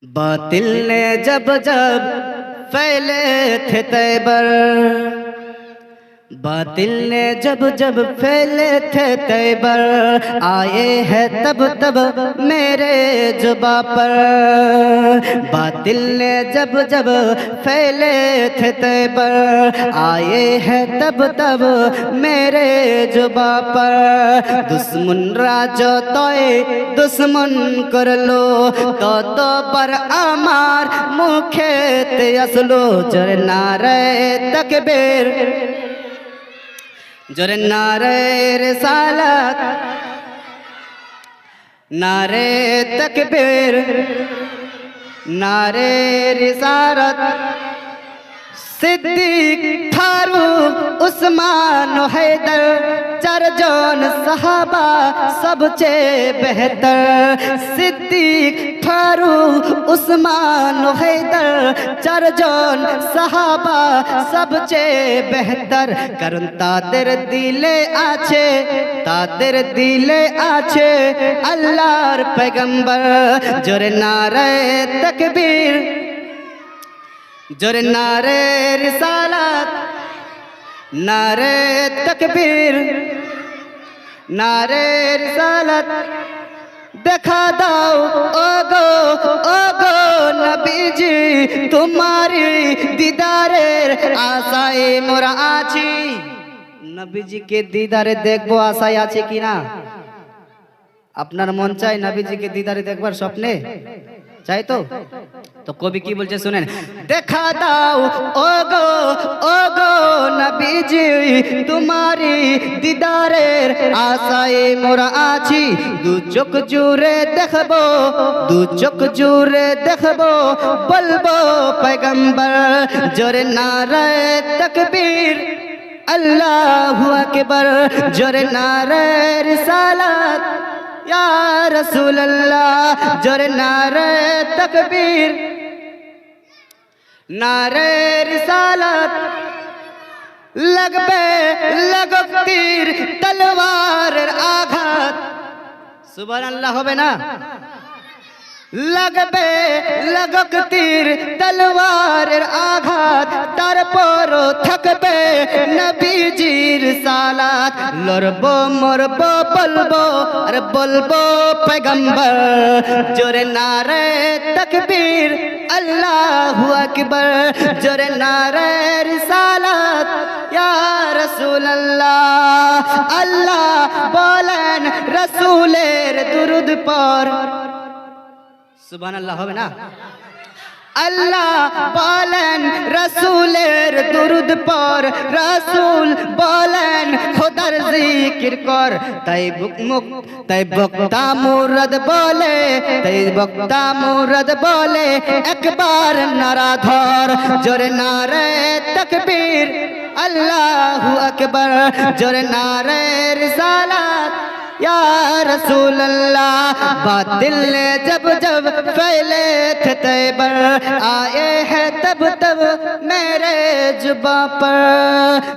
बातिल ने जब जब फैले थे तैबर, बातिल ने जब जब फैले थे तैबर, आए हैं तब तब मेरे जुबा पर। बातिल ने जब जब फैले थे तैबर, आए हैं तब तब मेरे जुबा पर। दुश्मन राजो तोय दुश्मन करलो तत पर आमार मुखेते असलो। जरे नारे तकबीर, जरे नारे रिसालत, नारे तकबीर, नारे रिसालत। सिद्दीक फारूक उस्मान हैदर चारजन सहाबा सबसे बेहतर। सिद्दीक फारूक उस्मान हैदर चारजन सहाबा सबसे बेहतर। কারণ তাদের দিলে আছে, তাদের দিলে আছে আল্লাহর পয়গম্বর। জোরে নারে তাকবীর, জোরে নারে রিসালাত, নারে তকবীর, নারে রিসালাত। দেখা দাও ওগো ওগো নবীজি, তোমারি দিদারের আশায় মোরা আছি। নবীজিকে দিদারে দেখবো আশায় আছে কিনা? আপনার মন চাই নবীজিকে দিদারে দেখবার স্বপ্নে? চাই তো? তো কবি কি বলছে শুনেন। দেখা দাও ওগো ওগো নবীজি, তোমারি দিদারের আশায় মোরা আছি। দু চোখ জুড়ে দেখবো, দু চোখ জুড়ে দেখবো, বলবো পয়গম্বর। জোরে নারে তাকবীর, আল্লাহু আকবার। জোরে নারে রিসালাত, या रसूल अल्लाह। जोरे नारे तकबीर, नारे रिसालत। लगबे लगो तीर तलवारेर आघात। सुभान अल्लाह होबे ना? लगबे लगक तीर तलवारेर आघात, तारपरो থাকবে নবীজির সালাত। লড়বো মরবো বলবো আর বলবো পয়গম্বর। জোরে নারে তাকবীর, আল্লাহু আকবার। জোরে নারে রিসালাত, ইয়া রাসূল আল্লাহ। আল্লাহ বলেন রাসূলের দুরূদ পড়। সুবহানাল্লাহ হবে না? আল্লাহ বলেন রাসূলের দুরূদ পড়, রাসূল বলেন খোদার জিকির কর। তাই বক্তা মুরাদ বলে, তাই বক্তা মুরাদ বলে একবার নারা ধর। জোরে নারে তাকবীর, আল্লাহু আকবার। জোরে নারে রিসালাত, या रसूल अल्लाह। बातिल ने जब जब फैले थे तैबर, आए हैं तब तब मेरे जुबां पर।